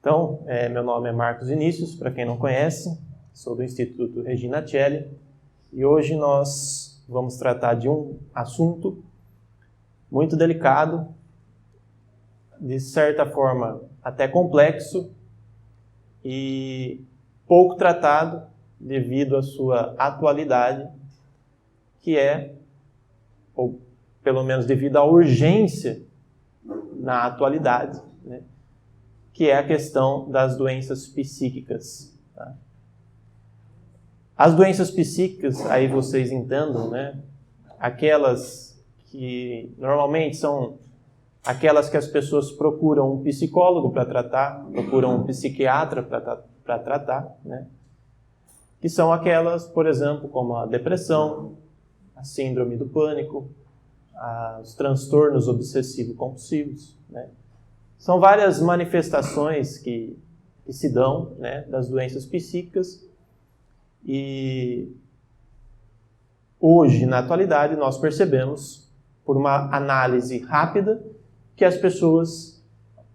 Então, meu nome é Marcos Vinícius, para quem não conhece, sou do Instituto Regina Coeli, e hoje nós vamos tratar de um assunto muito delicado, de certa forma até complexo e pouco tratado devido à sua atualidade, que é, ou pelo menos devido à urgência na atualidade, né, que é a questão das doenças psíquicas. Tá? As doenças psíquicas, aí vocês entendam, né, aquelas que normalmente são aquelas que as pessoas procuram um psicólogo para tratar, procuram um psiquiatra para tratar, né? Que são aquelas, por exemplo, como a depressão, a síndrome do pânico, os transtornos obsessivo-compulsivos, né? São várias manifestações que se dão, né, das doenças psíquicas e hoje, na atualidade, nós percebemos, por uma análise rápida, que as pessoas,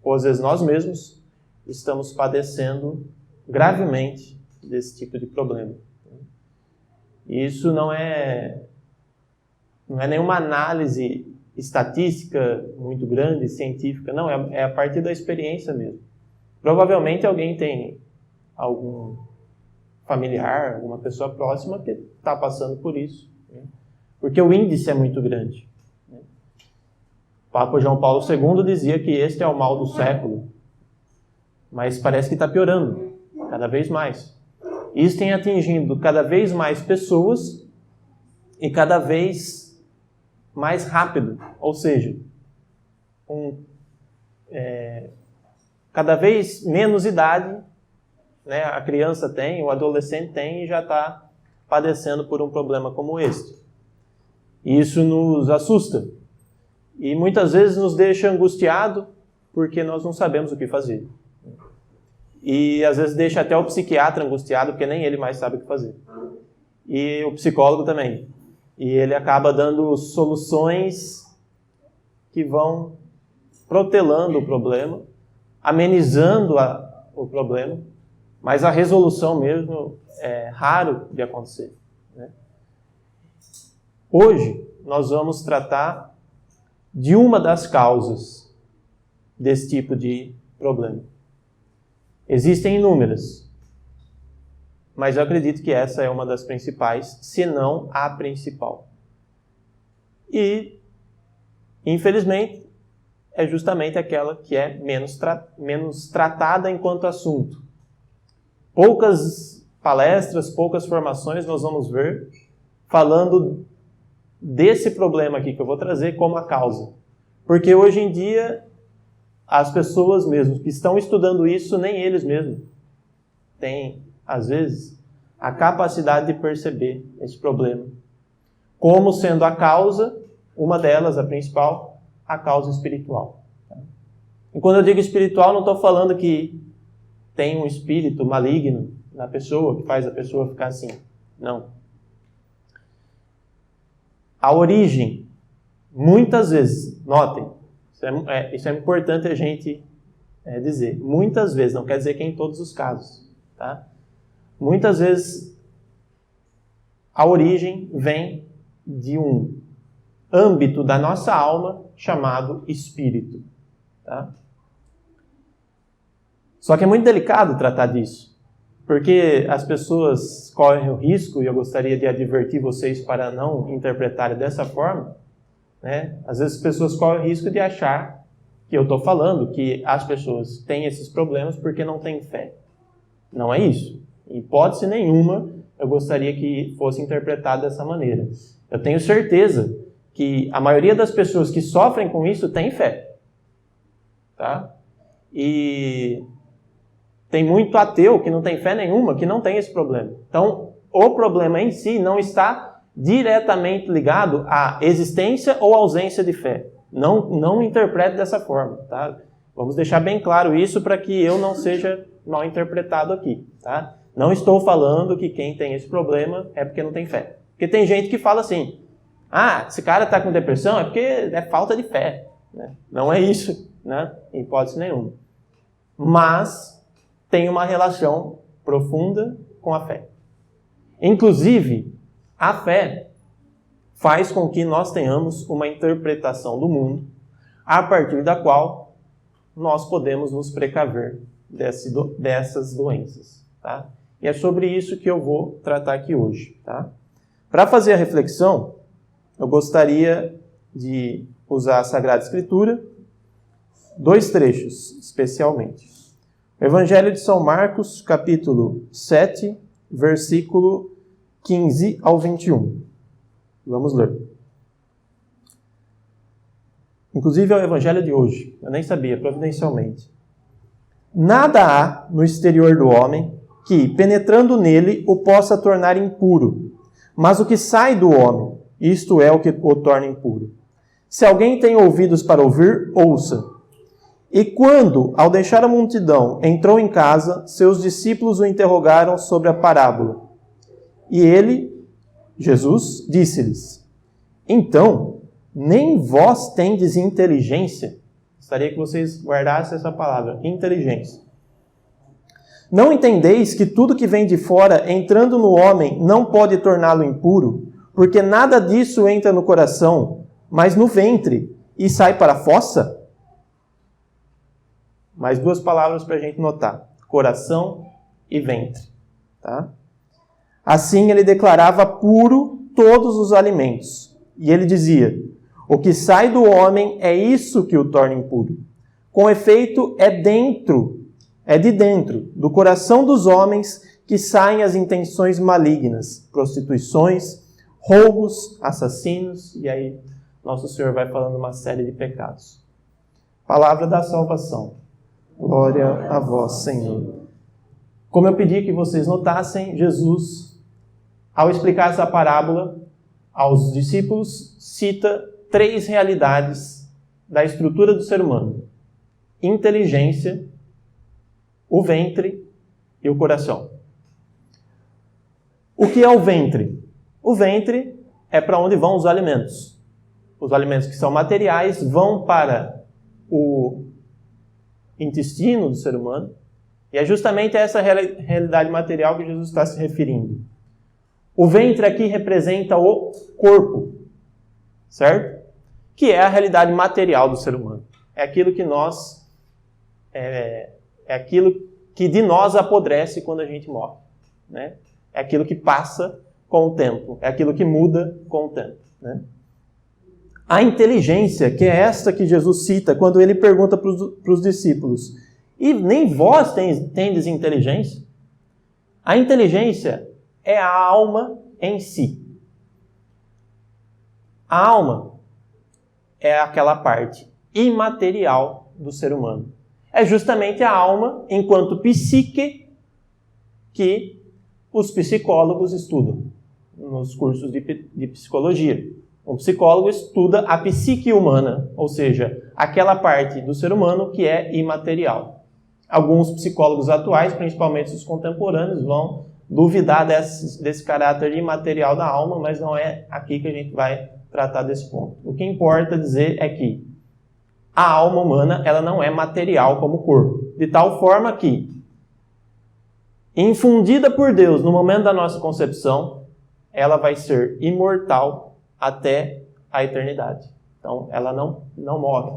ou às vezes nós mesmos, estamos padecendo gravemente desse tipo de problema. E isso não é nenhuma análise estatística muito grande, científica, não, é a partir da experiência mesmo. Provavelmente alguém tem algum familiar, alguma pessoa próxima que está passando por isso, né? Porque o índice é muito grande. O Papa João Paulo II dizia que este é o mal do século, mas parece que está piorando cada vez mais. Isso tem atingido cada vez mais pessoas e cada vez mais rápido, ou seja, cada vez menos idade, né, a criança tem, o adolescente tem e já está padecendo por um problema como este. E isso nos assusta e muitas vezes nos deixa angustiado porque nós não sabemos o que fazer. E às vezes deixa até o psiquiatra angustiado porque nem ele mais sabe o que fazer. E o psicólogo também. E ele acaba dando soluções que vão protelando o problema, amenizando o problema, mas a resolução mesmo é raro de acontecer, né? Hoje nós vamos tratar de uma das causas desse tipo de problema. Existem inúmeras, mas eu acredito que essa é uma das principais, se não a principal. E, infelizmente, é justamente aquela que é menos tratada enquanto assunto. Poucas palestras, poucas formações nós vamos ver falando desse problema aqui que eu vou trazer como a causa. Porque hoje em dia, as pessoas mesmo que estão estudando isso, nem eles mesmos têm, às vezes, a capacidade de perceber esse problema. Como sendo a causa, uma delas, a principal, a causa espiritual. E quando eu digo espiritual, não estou falando que tem um espírito maligno na pessoa, que faz a pessoa ficar assim. Não. A origem, muitas vezes, notem, isso é importante a gente dizer, muitas vezes, não quer dizer que é em todos os casos, tá? Muitas vezes a origem vem de um âmbito da nossa alma chamado espírito, tá? Só que é muito delicado tratar disso, porque as pessoas correm o risco, e eu gostaria de advertir vocês para não interpretarem dessa forma, né? Às vezes as pessoas correm o risco de achar que eu estou falando que as pessoas têm esses problemas porque não têm fé. Não é isso. Em hipótese nenhuma, eu gostaria que fosse interpretado dessa maneira. Eu tenho certeza que a maioria das pessoas que sofrem com isso tem fé. Tá? E tem muito ateu que não tem fé nenhuma, que não tem esse problema. Então, o problema em si não está diretamente ligado à existência ou ausência de fé. Não interprete dessa forma, tá? Vamos deixar bem claro isso para que eu não seja mal interpretado aqui, tá? Não estou falando que quem tem esse problema é porque não tem fé. Porque tem gente que fala assim, esse cara está com depressão é porque é falta de fé, né? Não é isso, né? Em hipótese nenhuma. mas tem uma relação profunda com a fé. Inclusive, a fé faz com que nós tenhamos uma interpretação do mundo a partir da qual nós podemos nos precaver dessas doenças. Tá? E é sobre isso que eu vou tratar aqui hoje. Tá? Para fazer a reflexão, eu gostaria de usar a Sagrada Escritura, 2 trechos, especialmente. O Evangelho de São Marcos, capítulo 7, versículo 15 ao 21. Vamos ler. Inclusive é o Evangelho de hoje. Eu nem sabia, providencialmente. Nada há no exterior do homem que, penetrando nele, o possa tornar impuro. Mas o que sai do homem, isto é o que o torna impuro. Se alguém tem ouvidos para ouvir, ouça. E quando, ao deixar a multidão, entrou em casa, seus discípulos o interrogaram sobre a parábola. E ele, Jesus, disse-lhes: então, nem vós tendes inteligência? Gostaria que vocês guardassem essa palavra, inteligência. Não entendeis que tudo que vem de fora, entrando no homem, não pode torná-lo impuro? Porque nada disso entra no coração, mas no ventre, e sai para a fossa? Mais 2 palavras para a gente notar. Coração e ventre. Tá? Assim ele declarava puro todos os alimentos. E ele dizia: o que sai do homem é isso que o torna impuro. Com efeito, é de dentro, do coração dos homens, que saem as intenções malignas, prostituições, roubos, assassinos, e aí nosso Senhor vai falando uma série de pecados. Palavra da salvação. Glória a vós, Senhor. Como eu pedi que vocês notassem, Jesus, ao explicar essa parábola aos discípulos, cita 3 realidades da estrutura do ser humano: inteligência, o ventre e o coração. O que é o ventre? O ventre é para onde vão os alimentos. Os alimentos que são materiais vão para o intestino do ser humano, e é justamente a essa realidade material que Jesus está se referindo. O ventre aqui representa o corpo, certo? Que é a realidade material do ser humano. É aquilo que é aquilo que de nós apodrece quando a gente morre, né? É aquilo que passa com o tempo, é aquilo que muda com o tempo, né? A inteligência, que é esta que Jesus cita quando ele pergunta para os discípulos: e nem vós tendes inteligência? A inteligência é a alma em si. A alma é aquela parte imaterial do ser humano. É justamente a alma, enquanto psique, que os psicólogos estudam nos cursos de psicologia. Um psicólogo estuda a psique humana, ou seja, aquela parte do ser humano que é imaterial. Alguns psicólogos atuais, principalmente os contemporâneos, vão duvidar desse caráter imaterial da alma, mas não é aqui que a gente vai tratar desse ponto. O que importa dizer é que a alma humana ela não é material como o corpo, de tal forma que, infundida por Deus no momento da nossa concepção, ela vai ser imortal até a eternidade. Então, ela não morre.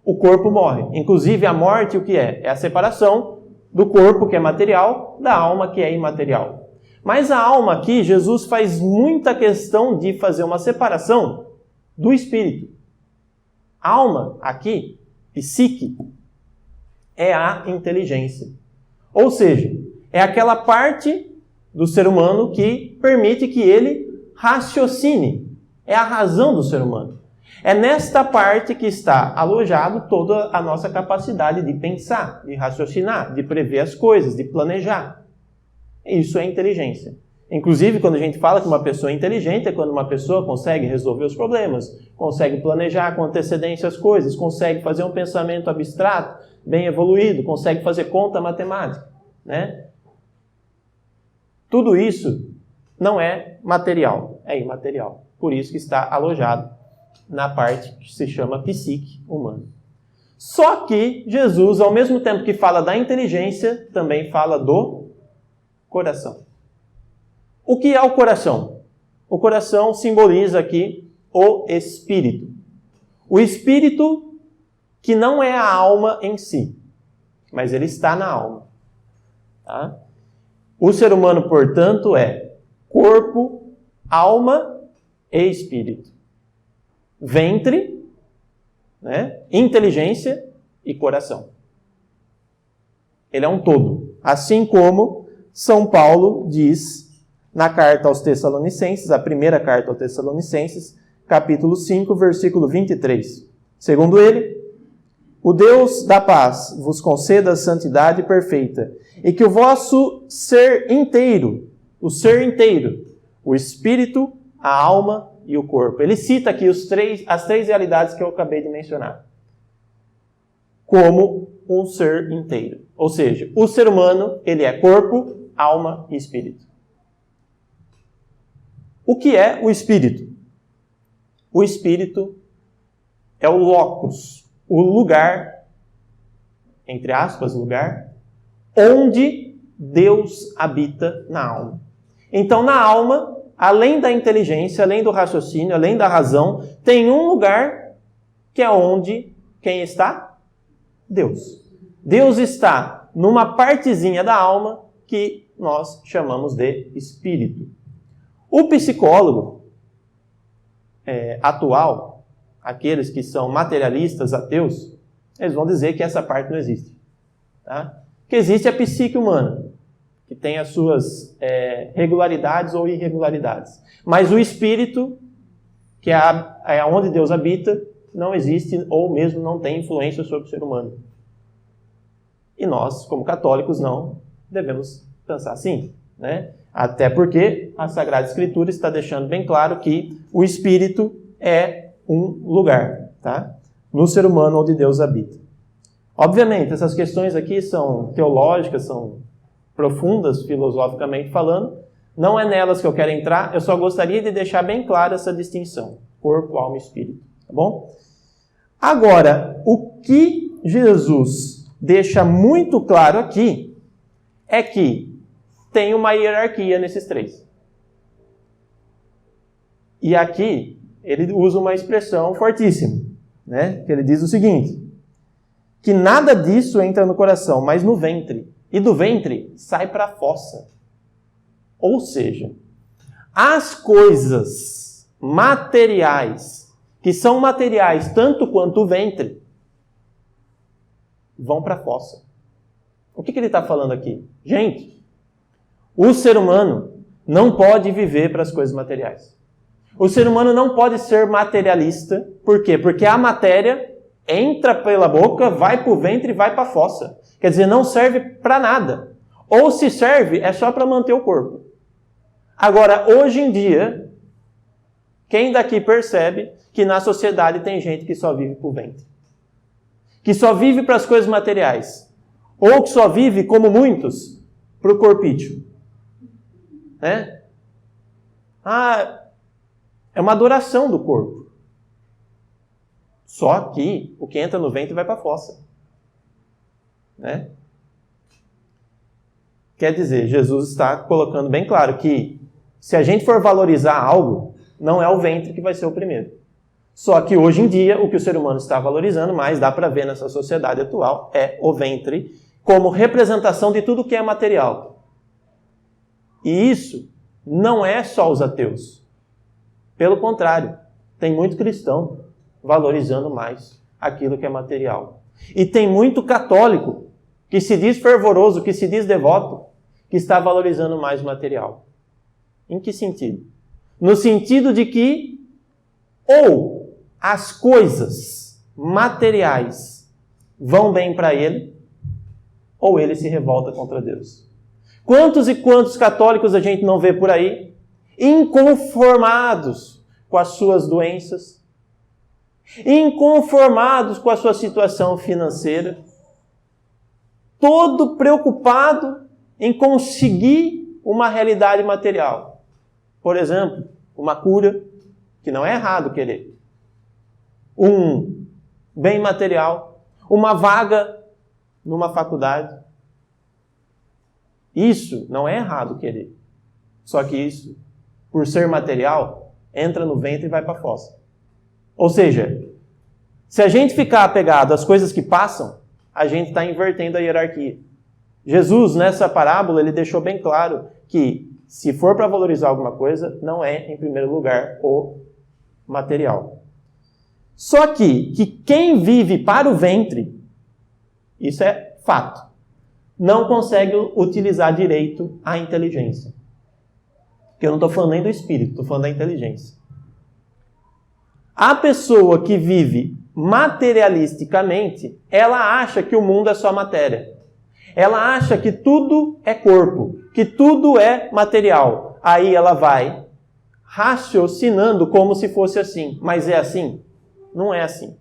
O corpo morre. Inclusive, a morte, o que é? É a separação do corpo, que é material, da alma, que é imaterial. Mas a alma aqui, Jesus faz muita questão de fazer uma separação do espírito. Alma, aqui, psique, é a inteligência. Ou seja, é aquela parte do ser humano que permite que ele raciocine. É a razão do ser humano. É nesta parte que está alojado toda a nossa capacidade de pensar, de raciocinar, de prever as coisas, de planejar. Isso é inteligência. Inclusive, quando a gente fala que uma pessoa é inteligente, é quando uma pessoa consegue resolver os problemas, consegue planejar com antecedência as coisas, consegue fazer um pensamento abstrato, bem evoluído, consegue fazer conta matemática, né? Tudo isso não é material, é imaterial. Por isso que está alojado na parte que se chama psique humana. Só que Jesus, ao mesmo tempo que fala da inteligência, também fala do coração. O que é o coração? O coração simboliza aqui o espírito. O espírito que não é a alma em si, mas ele está na alma. Tá? O ser humano, portanto, é corpo, alma e espírito. Ventre, né? Inteligência e coração. Ele é um todo. Assim como São Paulo diz na carta aos Tessalonicenses, a primeira carta aos Tessalonicenses, capítulo 5, versículo 23. Segundo ele, o Deus da paz vos conceda a santidade perfeita, e que o vosso ser inteiro, o espírito, a alma e o corpo. Ele cita aqui as três realidades que eu acabei de mencionar, como um ser inteiro. Ou seja, o ser humano, ele é corpo, alma e espírito. O que é o espírito? O espírito é o locus, o lugar, entre aspas, lugar, onde Deus habita na alma. Então, na alma, além da inteligência, além do raciocínio, além da razão, tem um lugar que é onde quem está? Deus. Deus está numa partezinha da alma que nós chamamos de espírito. O psicólogo atual, aqueles que são materialistas, ateus, eles vão dizer que essa parte não existe. Tá? Que existe a psique humana, que tem as suas regularidades ou irregularidades. Mas o espírito, que é onde Deus habita, não existe ou mesmo não tem influência sobre o ser humano. E nós, como católicos, não devemos pensar assim, né? Até porque a Sagrada Escritura está deixando bem claro que o espírito é um lugar, tá? No ser humano onde Deus habita. Obviamente, essas questões aqui são teológicas, são profundas, filosoficamente falando. Não é nelas que eu quero entrar, eu só gostaria de deixar bem clara essa distinção. Corpo, alma e espírito, tá bom? Agora, o que Jesus deixa muito claro aqui é que tem uma hierarquia nesses três. E aqui ele usa uma expressão fortíssima, né? Que ele diz o seguinte, que nada disso entra no coração, mas no ventre. E do ventre sai para a fossa. Ou seja, as coisas materiais, que são materiais tanto quanto o ventre, vão para a fossa. O que ele está falando aqui? Gente, o ser humano não pode viver para as coisas materiais. O ser humano não pode ser materialista. Por quê? Porque a matéria entra pela boca, vai para o ventre e vai para a fossa. Quer dizer, não serve para nada. Ou se serve, é só para manter o corpo. Agora, hoje em dia, quem daqui percebe que na sociedade tem gente que só vive para o ventre? Que só vive para as coisas materiais. Ou que só vive, como muitos, para o corpício. Né? É uma adoração do corpo. Só que o que entra no ventre vai para a fossa. Né? Quer dizer, Jesus está colocando bem claro que se a gente for valorizar algo, não é o ventre que vai ser o primeiro. Só que hoje em dia, o que o ser humano está valorizando mais, dá para ver nessa sociedade atual, é o ventre como representação de tudo que é material. E isso não é só os ateus. Pelo contrário, tem muito cristão valorizando mais aquilo que é material. E tem muito católico que se diz fervoroso, que se diz devoto, que está valorizando mais o material. Em que sentido? No sentido de que ou as coisas materiais vão bem para ele, ou ele se revolta contra Deus. Quantos e quantos católicos a gente não vê por aí, inconformados com as suas doenças, inconformados com a sua situação financeira, todo preocupado em conseguir uma realidade material. Por exemplo, uma cura, que não é errado querer. Um bem material, uma vaga numa faculdade. Isso não é errado querer. Só que isso, por ser material, entra no ventre e vai para a fossa. Ou seja, se a gente ficar apegado às coisas que passam, a gente está invertendo a hierarquia. Jesus, nessa parábola, ele deixou bem claro que, se for para valorizar alguma coisa, não é, em primeiro lugar, o material. Só que quem vive para o ventre, isso é fato, não consegue utilizar direito a inteligência. Porque eu não estou falando nem do espírito, estou falando da inteligência. A pessoa que vive materialisticamente, ela acha que o mundo é só matéria. Ela acha que tudo é corpo, que tudo é material. Aí ela vai raciocinando como se fosse assim. Mas é assim? Não é assim.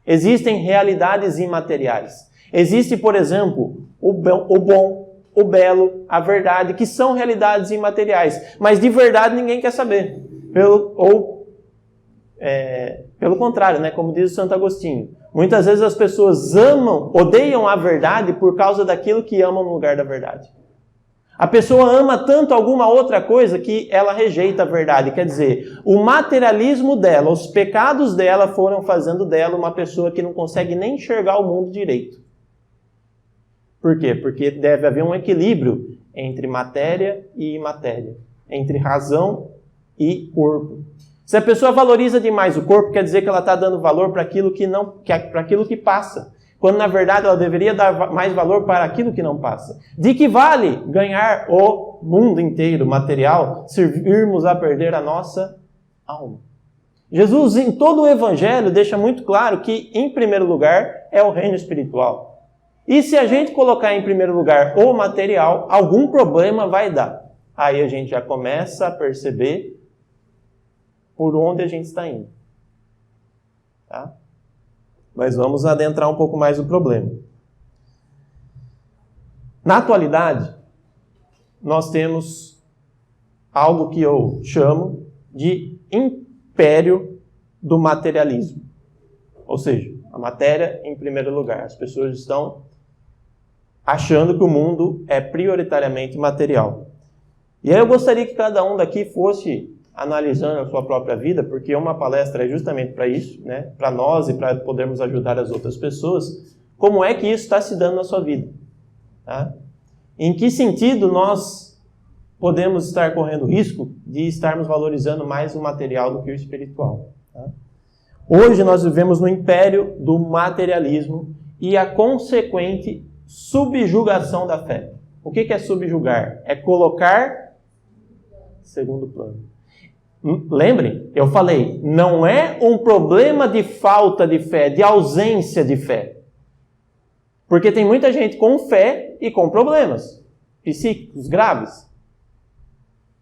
Existem realidades imateriais. Existe, por exemplo, o bom, o belo, a verdade, que são realidades imateriais. Mas de verdade ninguém quer saber. Pelo contrário, né? Como diz o Santo Agostinho. Muitas vezes as pessoas odeiam a verdade por causa daquilo que amam no lugar da verdade. A pessoa ama tanto alguma outra coisa que ela rejeita a verdade. Quer dizer, o materialismo dela, os pecados dela foram fazendo dela uma pessoa que não consegue nem enxergar o mundo direito. Por quê? Porque deve haver um equilíbrio entre matéria e imatéria, entre razão e corpo. Se a pessoa valoriza demais o corpo, quer dizer que ela está dando valor para aquilo para aquilo que passa. Quando, na verdade, ela deveria dar mais valor para aquilo que não passa. De que vale ganhar o mundo inteiro material, servirmos a perder a nossa alma? Jesus, em todo o Evangelho, deixa muito claro que, em primeiro lugar, é o reino espiritual. E se a gente colocar em primeiro lugar o material, algum problema vai dar. Aí a gente já começa a perceber por onde a gente está indo. Tá? Mas vamos adentrar um pouco mais no problema. Na atualidade, nós temos algo que eu chamo de império do materialismo. Ou seja, a matéria em primeiro lugar. As pessoas estão achando que o mundo é prioritariamente material. E aí eu gostaria que cada um daqui fosse analisando a sua própria vida, porque uma palestra é justamente para isso, né? Para nós e para podermos ajudar as outras pessoas, como é que isso está se dando na sua vida. Tá? Em que sentido nós podemos estar correndo risco de estarmos valorizando mais o material do que o espiritual. Tá? Hoje nós vivemos no império do materialismo e a consequente subjugação da fé. O que é subjugar? É colocar segundo plano. Lembrem, eu falei, não é um problema de falta de fé, de ausência de fé. Porque tem muita gente com fé e com problemas psíquicos graves.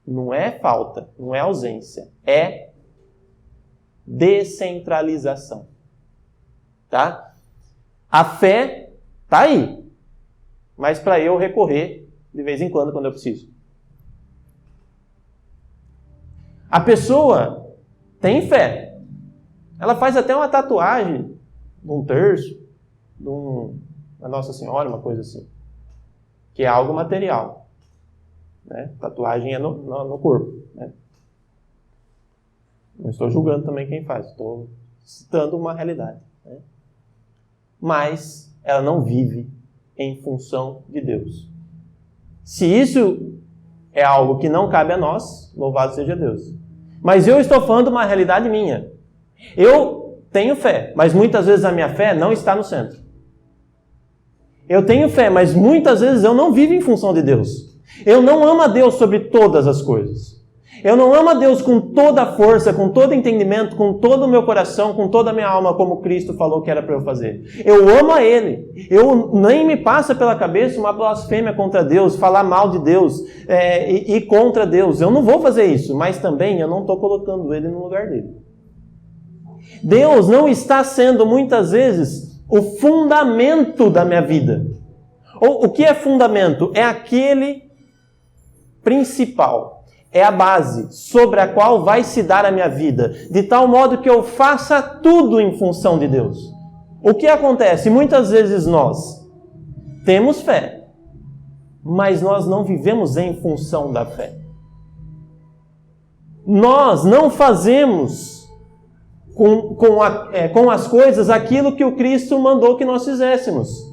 Não é falta, não é ausência, é descentralização. Tá? A fé está aí, mas para eu recorrer de vez em quando eu preciso. A pessoa tem fé. Ela faz até uma tatuagem de um terço, da Nossa Senhora, uma coisa assim. Que é algo material. Né? Tatuagem é no corpo. Né? Não estou julgando também quem faz. Estou citando uma realidade. Né? Mas ela não vive em função de Deus. Se isso é algo que não cabe a nós, louvado seja Deus. Mas eu estou falando de uma realidade minha. Eu tenho fé, mas muitas vezes a minha fé não está no centro. Eu tenho fé, mas muitas vezes eu não vivo em função de Deus. Eu não amo a Deus sobre todas as coisas. Eu não amo a Deus com toda a força, com todo entendimento, com todo o meu coração, com toda a minha alma, como Cristo falou que era para eu fazer. Eu amo a Ele. Nem me passa pela cabeça uma blasfêmia contra Deus, falar mal de Deus e contra Deus. Eu não vou fazer isso, mas também eu não estou colocando Ele no lugar dele. Deus não está sendo muitas vezes o fundamento da minha vida. O que é fundamento? É aquele principal. É a base sobre a qual vai se dar a minha vida, de tal modo que eu faça tudo em função de Deus. O que acontece? Muitas vezes nós temos fé, mas nós não vivemos em função da fé. Nós não fazemos com as coisas aquilo que o Cristo mandou que nós fizéssemos.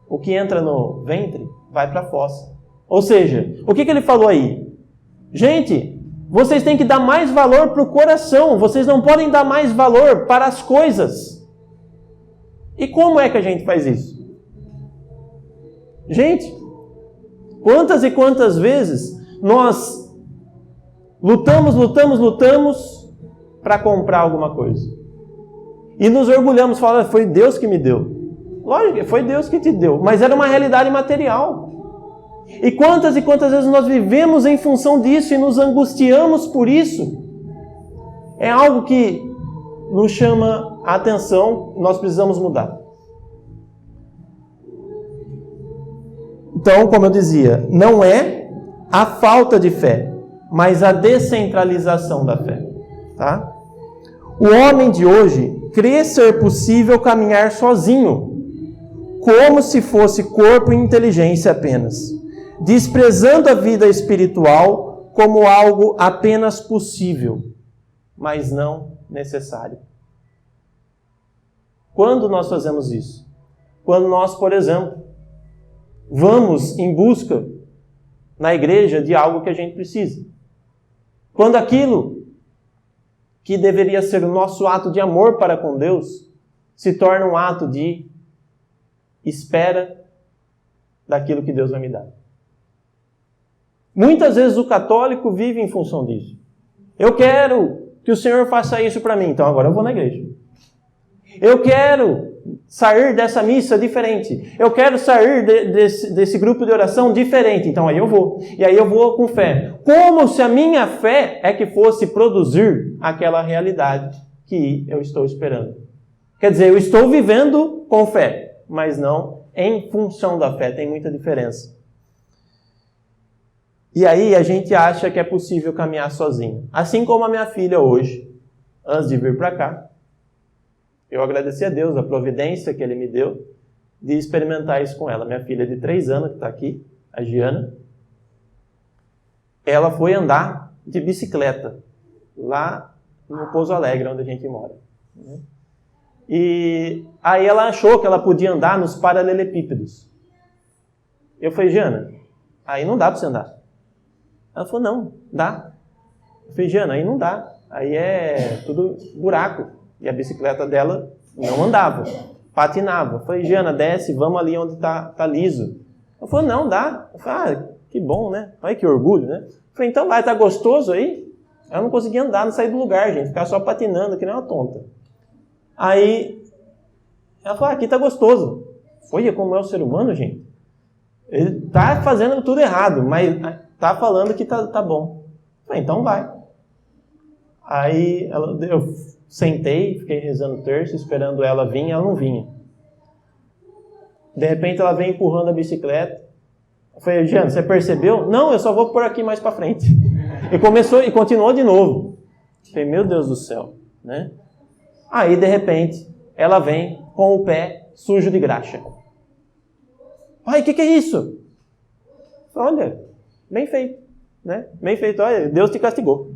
O que entra no ventre vai para a fossa. Ou seja, o que ele falou aí? Gente, vocês têm que dar mais valor para o coração. Vocês não podem dar mais valor para as coisas. E como é que a gente faz isso? Gente, quantas e quantas vezes nós lutamos para comprar alguma coisa. E nos orgulhamos, falando, foi Deus que me deu. Lógico, foi Deus que te deu, mas era uma realidade material. E quantas vezes nós vivemos em função disso e nos angustiamos por isso? É algo que nos chama a atenção, nós precisamos mudar. Então, como eu dizia, não é a falta de fé, mas a descentralização da fé. Tá? O homem de hoje crê ser possível caminhar sozinho, como se fosse corpo e inteligência apenas, desprezando a vida espiritual como algo apenas possível, mas não necessário. Quando nós fazemos isso? Quando nós, por exemplo, vamos em busca na igreja de algo que a gente precisa. Quando aquilo que deveria ser o nosso ato de amor para com Deus se torna um ato de espera daquilo que Deus vai me dar. Muitas vezes o católico vive em função disso. Eu quero que o Senhor faça isso para mim, então agora eu vou na igreja. Eu quero sair dessa missa diferente. Eu quero sair desse grupo de oração diferente, então aí eu vou. E aí eu vou com fé. Como se a minha fé é que fosse produzir aquela realidade que eu estou esperando. Quer dizer, eu estou vivendo com fé, mas não em função da fé. Tem muita diferença. E aí a gente acha que é possível caminhar sozinho. Assim como a minha filha hoje, antes de vir para cá, eu agradeci a Deus a providência que Ele me deu de experimentar isso com ela. Minha filha de 3 anos, que está aqui, a Giana, ela foi andar de bicicleta lá no Pouso Alegre, onde a gente mora. E aí ela achou que ela podia andar nos paralelepípedos. Eu falei, Giana, aí não dá para você andar. Ela falou, não, dá. Eu falei, Giana, aí não dá. Aí é tudo buraco. E a bicicleta dela não andava, patinava. Eu falei, Giana, desce, vamos ali onde tá liso. Ela falou, não, dá. Eu falei, que bom, né? Olha que orgulho, né? Eu falei, então vai, tá gostoso aí? Eu não conseguia andar, não sair do lugar, gente. Ficar só patinando, que nem uma tonta. Aí, ela falou, aqui tá gostoso. Olha como é o ser humano, gente. Ele tá fazendo tudo errado, mas tá falando que tá bom. Eu falei, então vai. Aí, eu sentei, fiquei rezando o terço, esperando ela vir, ela não vinha. De repente ela vem empurrando a bicicleta. Eu falei, Giana, você percebeu? Não, eu só vou por aqui mais para frente. E continuou de novo. Eu falei, meu Deus do céu, né? Aí, de repente, ela vem com o pé sujo de graxa. Pai, o que é isso? Olha, bem feito, né? Bem feito, olha, Deus te castigou.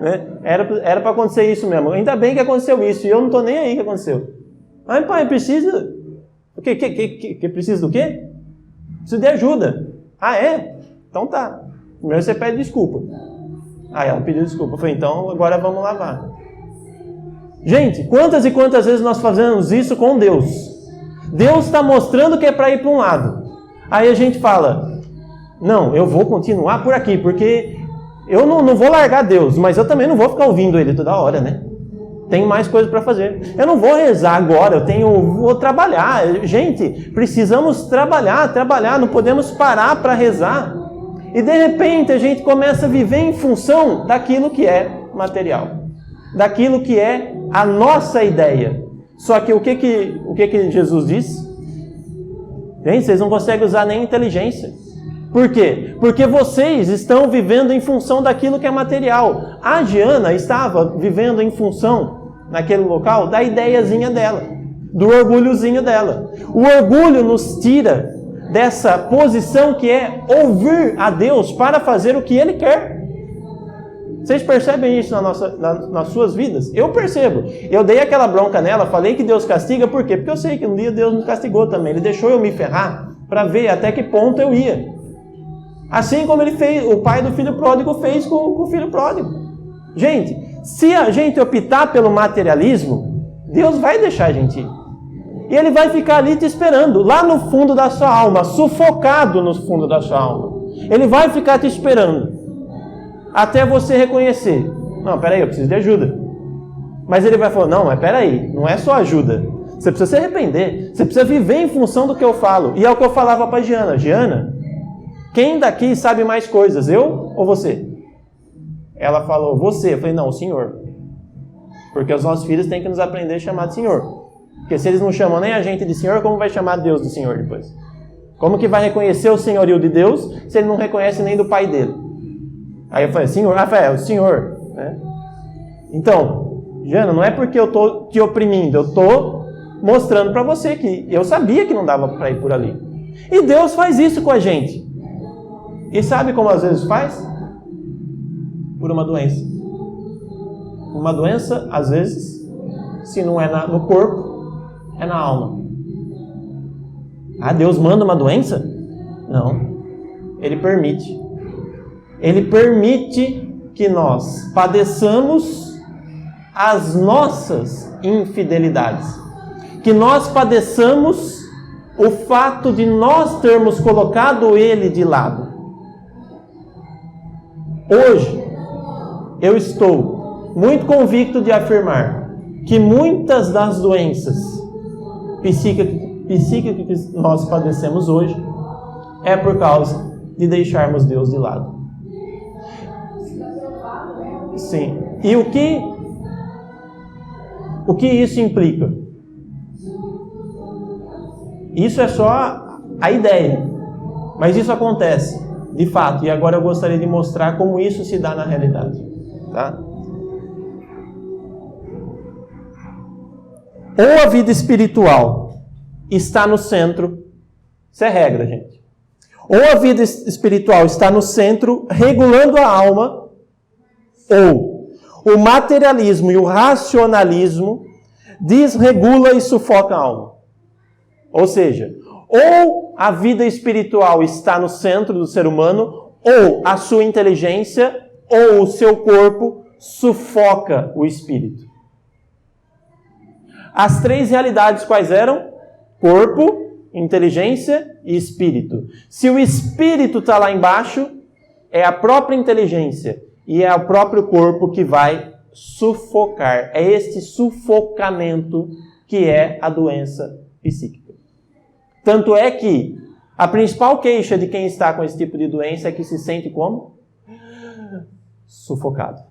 Né? Era para acontecer isso mesmo. Ainda bem que aconteceu isso. E eu não estou nem aí que aconteceu. Ai, pai, precisa... O quê? Que precisa do quê? Preciso de ajuda. Ah, é? Então tá. Primeiro você pede desculpa. Aí ela pediu desculpa. Eu falei, então agora vamos lavar. Gente, quantas e quantas vezes nós fazemos isso com Deus? Deus está mostrando que é para ir para um lado. Aí a gente fala, não, eu vou continuar por aqui, porque... Eu não vou largar Deus, mas eu também não vou ficar ouvindo Ele toda hora, né? Tem mais coisas para fazer. Eu não vou rezar agora, vou trabalhar. Gente, precisamos trabalhar, não podemos parar para rezar. E de repente a gente começa a viver em função daquilo que é material. Daquilo que é a nossa ideia. Só que o que Jesus disse? Gente, vocês não conseguem usar nem inteligência. Por quê? Porque vocês estão vivendo em função daquilo que é material. A Giana estava vivendo em função naquele local da ideiazinha dela, do orgulhozinho dela. O orgulho nos tira dessa posição que é ouvir a Deus para fazer o que Ele quer. Vocês percebem isso nas suas vidas? Eu percebo. Eu dei aquela bronca nela, falei que Deus castiga, por quê? Porque eu sei que um dia Deus me castigou também. Ele deixou eu me ferrar para ver até que ponto eu ia. Assim como ele fez, o pai do filho pródigo fez com o filho pródigo. Gente, se a gente optar pelo materialismo, Deus vai deixar a gente ir. E Ele vai ficar ali te esperando, lá no fundo da sua alma, sufocado no fundo da sua alma. Ele vai ficar te esperando. Até você reconhecer. Não, peraí, eu preciso de ajuda. Mas ele vai falar, não, mas peraí, não é só ajuda. Você precisa se arrepender. Você precisa viver em função do que eu falo. E é o que eu falava para Giana. Giana, quem daqui sabe mais coisas, eu ou você? Ela falou, você. Eu falei, não, o Senhor. Porque os nossos filhos têm que nos aprender a chamar de Senhor. Porque se eles não chamam nem a gente de Senhor, como vai chamar Deus de Senhor depois? Como que vai reconhecer o senhorio de Deus se ele não reconhece nem do pai dele? Aí eu falei, Senhor, Rafael, o Senhor. Né? Então, Jana, não é porque eu estou te oprimindo, eu estou mostrando para você que eu sabia que não dava para ir por ali. E Deus faz isso com a gente. E sabe como às vezes faz? Por uma doença. Uma doença, às vezes, se não é no corpo, é na alma. Ah, Deus manda uma doença? Não. Ele permite. Ele permite que nós padeçamos as nossas infidelidades. Que nós padeçamos o fato de nós termos colocado Ele de lado. Hoje, eu estou muito convicto de afirmar que muitas das doenças psíquicas que nós padecemos hoje é por causa de deixarmos Deus de lado. Sim. E o que isso implica? Isso é só a ideia. Mas isso acontece, de fato. E agora eu gostaria de mostrar como isso se dá na realidade. Tá? Ou a vida espiritual está no centro. Isso é regra, gente. Ou a vida espiritual está no centro, regulando a alma, ou o materialismo e o racionalismo desregula e sufoca a alma. Ou seja, ou a vida espiritual está no centro do ser humano, ou a sua inteligência, ou o seu corpo sufoca o espírito. As três realidades quais eram? Corpo, inteligência e espírito. Se o espírito está lá embaixo, é a própria inteligência e é o próprio corpo que vai sufocar. É este sufocamento que é a doença psíquica. Tanto é que a principal queixa de quem está com esse tipo de doença é que se sente como? Sufocado.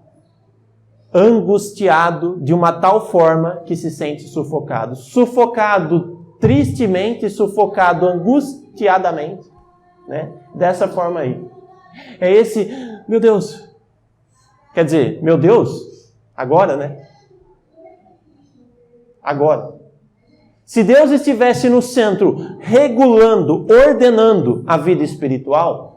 Angustiado de uma tal forma que se sente sufocado. Sufocado tristemente, sufocado angustiadamente. Né? Dessa forma aí. É esse, meu Deus. Quer dizer, meu Deus, agora, né? Agora. Se Deus estivesse no centro, regulando, ordenando a vida espiritual,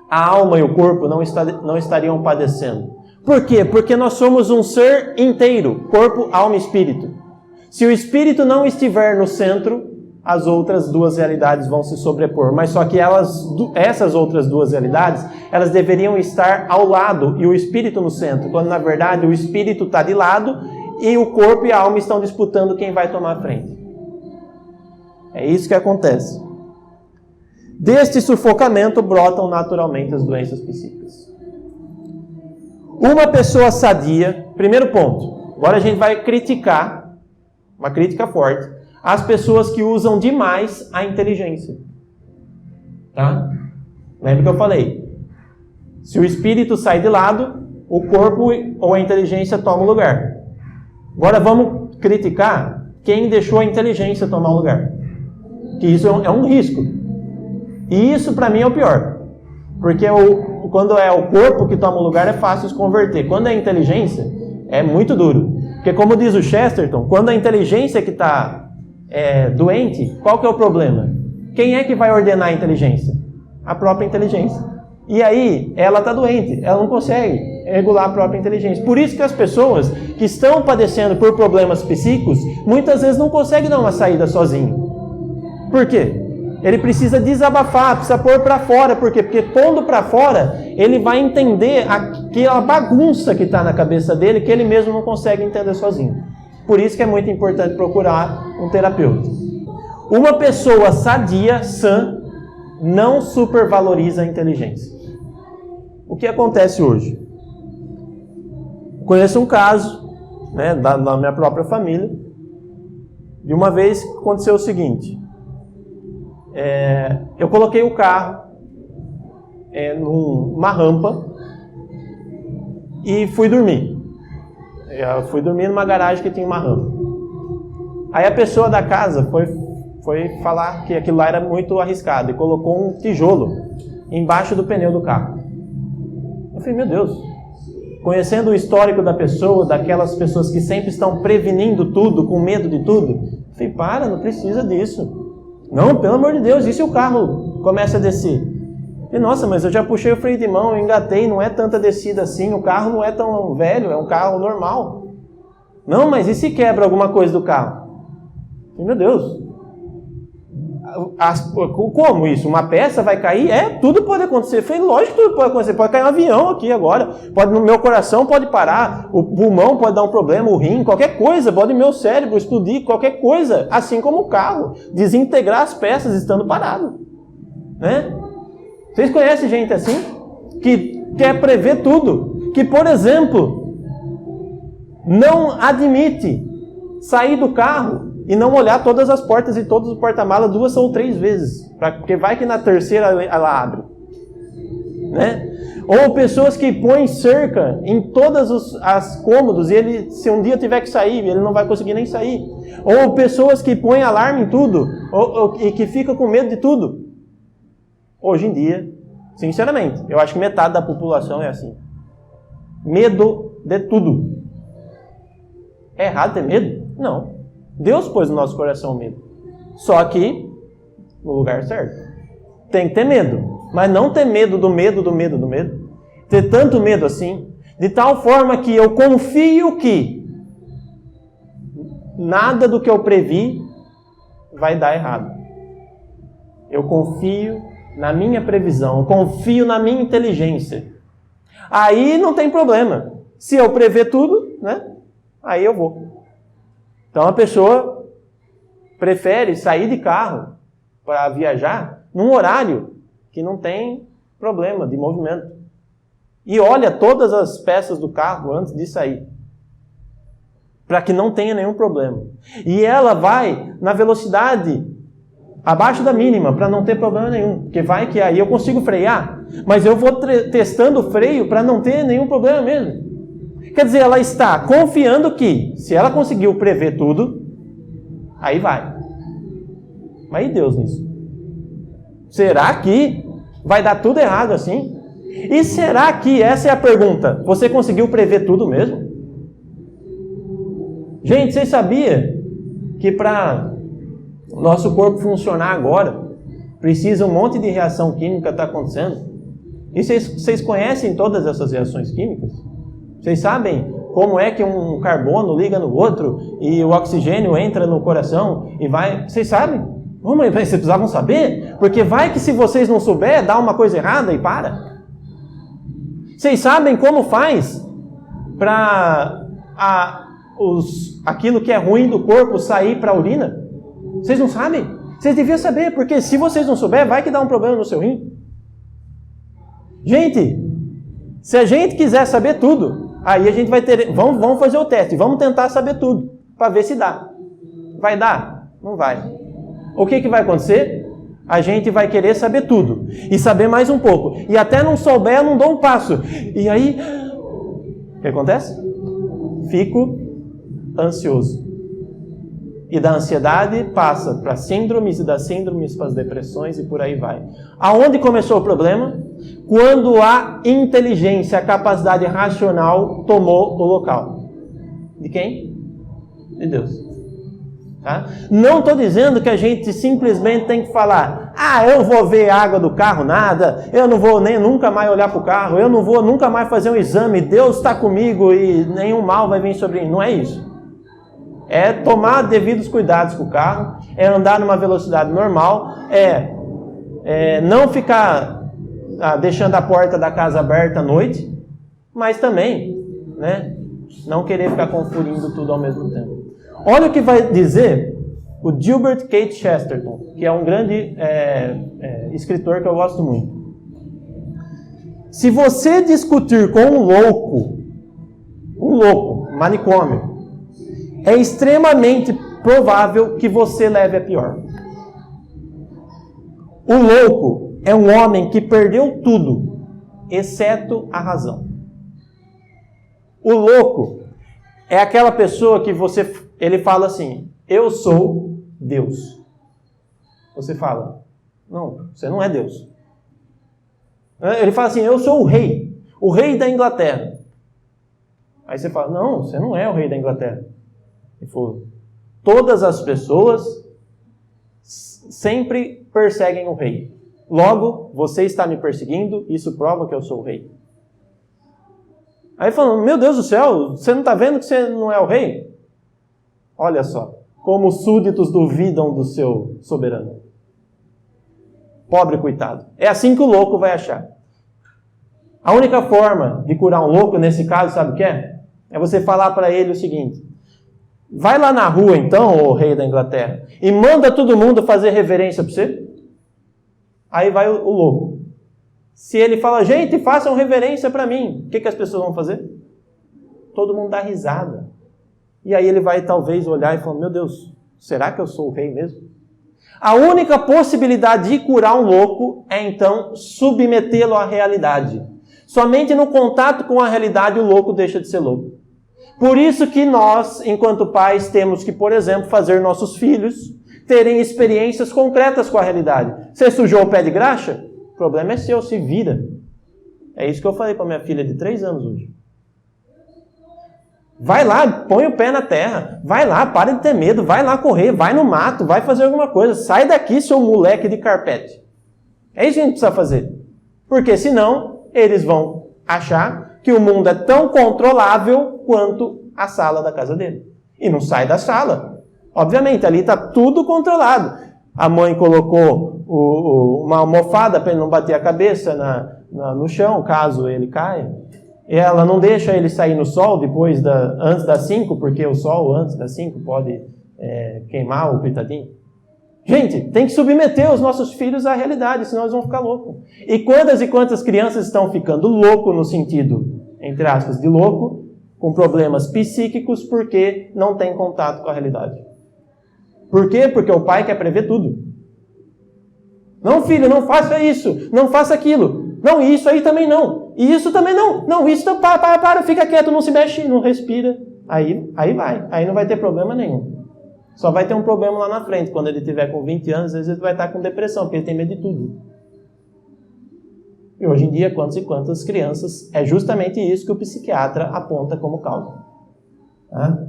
a alma e o corpo não estariam padecendo. Por quê? Porque nós somos um ser inteiro, corpo, alma e espírito. Se o espírito não estiver no centro, as outras duas realidades vão se sobrepor. Mas só que essas outras duas realidades, elas deveriam estar ao lado e o espírito no centro. Quando na verdade o espírito está de lado e o corpo e a alma estão disputando quem vai tomar a frente. É isso que acontece. Deste sufocamento brotam naturalmente as doenças psíquicas. Uma pessoa sadia, primeiro ponto, agora a gente vai criticar, uma crítica forte, as pessoas que usam demais a inteligência. Tá? Lembra que eu falei? Se o espírito sai de lado, o corpo ou a inteligência toma o lugar. Agora vamos criticar quem deixou a inteligência tomar o lugar. Que isso é um risco. E isso para mim é o pior. Porque quando é o corpo que toma o lugar é fácil se converter. Quando é a inteligência, é muito duro. Porque como diz o Chesterton, quando a inteligência que está doente, qual que é o problema? Quem é que vai ordenar a inteligência? A própria inteligência. E aí, ela está doente, ela não consegue regular a própria inteligência. Por isso que as pessoas que estão padecendo por problemas psíquicos, muitas vezes não conseguem dar uma saída sozinho. Por quê? Ele precisa desabafar, precisa pôr para fora. Por quê? Porque pondo para fora, ele vai entender aquela bagunça que está na cabeça dele, que ele mesmo não consegue entender sozinho. Por isso que é muito importante procurar um terapeuta. Uma pessoa sadia, sã, não supervaloriza a inteligência. O que acontece hoje? Conheço um caso, da minha própria família, de uma vez que aconteceu o seguinte. Eu coloquei o carro numa rampa e fui dormir. Eu fui dormir numa garagem que tinha uma rampa. Aí a pessoa da casa foi falar que aquilo lá era muito arriscado e colocou um tijolo embaixo do pneu do carro. Eu falei, meu Deus, conhecendo o histórico da pessoa, daquelas pessoas que sempre estão prevenindo tudo, com medo de tudo, eu falei, não precisa disso. Não, pelo amor de Deus, e se o carro começa a descer? Eu falei, nossa, mas eu já puxei o freio de mão, eu engatei, não é tanta descida assim, o carro não é tão velho, é um carro normal. Não, mas e se quebra alguma coisa do carro? Eu falei, meu Deus. Como isso? Uma peça vai cair? Tudo pode acontecer. Eu falei, lógico que tudo pode acontecer. Pode cair um avião aqui agora. No meu coração pode parar. O pulmão pode dar um problema, o rim, qualquer coisa. Pode meu cérebro explodir, qualquer coisa. Assim como o carro. Desintegrar as peças estando parado. Né? Vocês conhecem gente assim? Que quer prever tudo. Que, por exemplo, não admite sair do carro e não olhar todas as portas e todos os porta-malas 2 ou 3 vezes. Porque vai que na terceira ela abre. Né? Ou pessoas que põem cerca em todas as cômodos e ele, se um dia tiver que sair, ele não vai conseguir nem sair. Ou pessoas que põem alarme em tudo e que ficam com medo de tudo. Hoje em dia, sinceramente, eu acho que metade da população é assim. Medo de tudo. É errado ter medo? Não. Deus pôs no nosso coração medo. Só que no lugar certo. Tem que ter medo. Mas não ter medo do medo, do medo, do medo. Ter tanto medo assim. De tal forma que eu confio que nada do que eu previ vai dar errado. Eu confio na minha previsão. Eu confio na minha inteligência. Aí não tem problema. Se eu prever tudo, aí eu vou. Então a pessoa prefere sair de carro para viajar num horário que não tem problema de movimento. E olha todas as peças do carro antes de sair, para que não tenha nenhum problema. E ela vai na velocidade abaixo da mínima, para não ter problema nenhum. Porque vai que aí eu consigo frear, mas eu vou testando o freio para não ter nenhum problema mesmo. Quer dizer, ela está confiando que, se ela conseguiu prever tudo, aí vai. Mas e Deus nisso? Será que vai dar tudo errado assim? E será que, essa é a pergunta, você conseguiu prever tudo mesmo? Gente, vocês sabiam que para o nosso corpo funcionar agora, precisa um monte de reação química estar acontecendo? E vocês conhecem todas essas reações químicas? Vocês sabem como é que um carbono liga no outro e o oxigênio entra no coração e vai... Vocês sabem? Mas vocês precisavam saber? Porque vai que se vocês não souberem, dá uma coisa errada e para. Vocês sabem como faz para aquilo que é ruim do corpo sair para a urina? Vocês não sabem? Vocês deviam saber, porque se vocês não souberem, vai que dá um problema no seu rim. Gente, se a gente quiser saber tudo, aí a gente vai ter... Vamos fazer o teste, vamos tentar saber tudo, para ver se dá. Vai dar? Não vai. O que vai acontecer? A gente vai querer saber tudo, e saber mais um pouco. E até não souber, eu não dou um passo. E aí, o que acontece? Fico ansioso. E da ansiedade passa para síndromes, e das síndromes para as depressões, e por aí vai. Aonde começou o problema? Quando a inteligência, a capacidade racional tomou o local. De quem? de Deus. Tá? Não estou dizendo que a gente simplesmente tem que falar: eu vou ver a água do carro, nada, eu não vou nem nunca mais olhar para o carro, eu não vou nunca mais fazer um exame, Deus está comigo e nenhum mal vai vir sobre mim. Não é isso. É tomar devidos cuidados com o carro, é andar numa velocidade normal, não ficar deixando a porta da casa aberta à noite, mas também, né, não querer ficar conferindo tudo ao mesmo tempo. Olha o que vai dizer o Gilbert K. Chesterton, que é um grande escritor que eu gosto muito. Se você discutir com um louco, manicômio, é extremamente provável que você leve a pior. O louco é um homem que perdeu tudo, exceto a razão. O louco é aquela pessoa que ele fala assim: eu sou Deus. Você fala: não, você não é Deus. Ele fala assim: eu sou o rei da Inglaterra. Aí você fala: não, você não é o rei da Inglaterra. Ele falou: todas as pessoas sempre perseguem o rei. Logo, você está me perseguindo, isso prova que eu sou o rei. Aí falando: meu Deus do céu, você não está vendo que você não é o rei? Olha só, como os súditos duvidam do seu soberano. Pobre coitado. É assim que o louco vai achar. A única forma de curar um louco, nesse caso, sabe o que é? É você falar para ele o seguinte: vai lá na rua então, ô rei da Inglaterra, e manda todo mundo fazer reverência para você. Aí vai o louco. Se ele fala: gente, façam reverência para mim, o que as pessoas vão fazer? Todo mundo dá risada. E aí ele vai talvez olhar e falar: meu Deus, será que eu sou o rei mesmo? A única possibilidade de curar um louco é então submetê-lo à realidade. Somente no contato com a realidade o louco deixa de ser louco. Por isso que nós, enquanto pais, temos que, por exemplo, fazer nossos filhos terem experiências concretas com a realidade. Você sujou o pé de graxa? O problema é seu, se vira. É isso que eu falei para minha filha de 3 anos hoje. Vai lá, põe o pé na terra. Vai lá, para de ter medo. Vai lá correr, vai no mato, vai fazer alguma coisa. Sai daqui, seu moleque de carpete. É isso que a gente precisa fazer. Porque senão, eles vão achar que o mundo é tão controlável quanto a sala da casa dele. E não sai da sala. Obviamente, ali está tudo controlado. A mãe colocou uma almofada para ele não bater a cabeça no chão, caso ele caia. Ela não deixa ele sair no sol antes das 5, porque o sol antes das 5 pode queimar o coitadinho. Gente, tem que submeter os nossos filhos à realidade, senão eles vão ficar loucos. E quantas crianças estão ficando loucos no sentido, entre aspas, de louco, com problemas psíquicos porque não tem contato com a realidade. Por quê? Porque o pai quer prever tudo. Não, filho, não faça isso, não faça aquilo. Não, isso aí também não. E isso também não. Não, isso não, para, fica quieto, não se mexe, não respira. Aí vai. Aí não vai ter problema nenhum. Só vai ter um problema lá na frente. Quando ele tiver com 20 anos, às vezes ele vai estar com depressão, porque ele tem medo de tudo. E hoje em dia, quantas e quantas crianças, é justamente isso que o psiquiatra aponta como causa. Tá?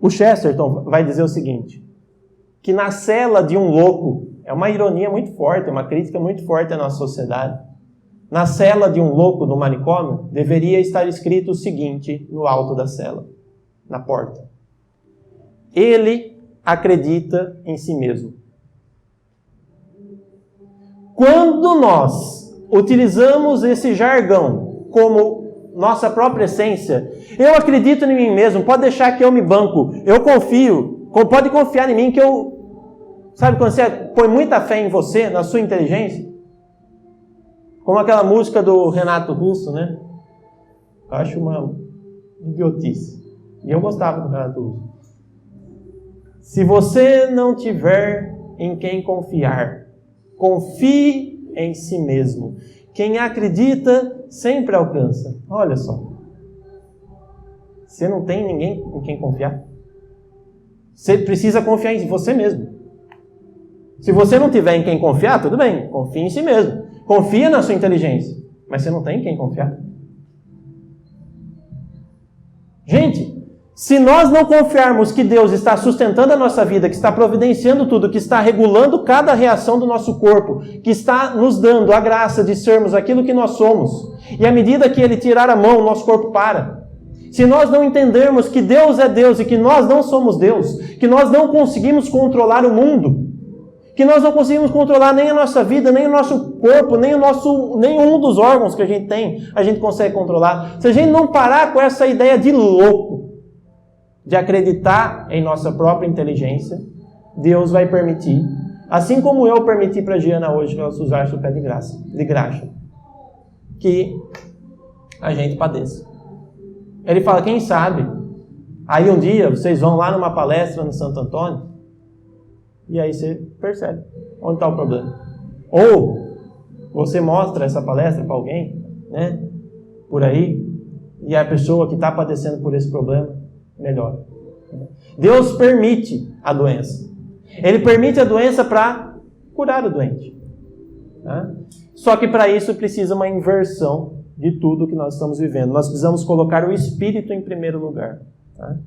O Chesterton vai dizer o seguinte, que na cela de um louco, é uma ironia muito forte, uma crítica muito forte à nossa sociedade, na cela de um louco no manicômio, deveria estar escrito o seguinte no alto da cela, na porta: ele acredita em si mesmo. Quando nós utilizamos esse jargão como nossa própria essência, eu acredito em mim mesmo, pode deixar que eu me banco, eu confio, pode confiar em mim que eu... Sabe quando você põe muita fé em você, na sua inteligência? Como aquela música do Renato Russo, né? Eu acho uma idiotice. E eu gostava do Renato Russo. Se você não tiver em quem confiar, confie em si mesmo. Quem acredita sempre alcança. Olha só. Você não tem ninguém em quem confiar? Você precisa confiar em você mesmo. Se você não tiver em quem confiar, tudo bem, confie em si mesmo. Confia na sua inteligência. Mas você não tem em quem confiar. Gente, se nós não confiarmos que Deus está sustentando a nossa vida, que está providenciando tudo, que está regulando cada reação do nosso corpo, que está nos dando a graça de sermos aquilo que nós somos, e à medida que Ele tirar a mão, o nosso corpo para. Se nós não entendermos que Deus é Deus e que nós não somos Deus, que nós não conseguimos controlar o mundo, que nós não conseguimos controlar nem a nossa vida, nem o nosso corpo, nenhum dos órgãos que a gente tem, a gente consegue controlar. Se a gente não parar com essa ideia de louco, de acreditar em nossa própria inteligência, Deus vai permitir, assim como eu permiti para a Giana hoje que ela usasse o pé de graxa, que a gente padeça. Ele fala, quem sabe, aí um dia vocês vão lá numa palestra no Santo Antônio, e aí você percebe onde está o problema. Ou você mostra essa palestra para alguém, né, por aí, e a pessoa que está padecendo por esse problema melhora. Deus permite a doença. Ele permite a doença para curar o doente. Tá? Só que para isso precisa uma inversão de tudo que nós estamos vivendo. Nós precisamos colocar o Espírito em primeiro lugar. Tá?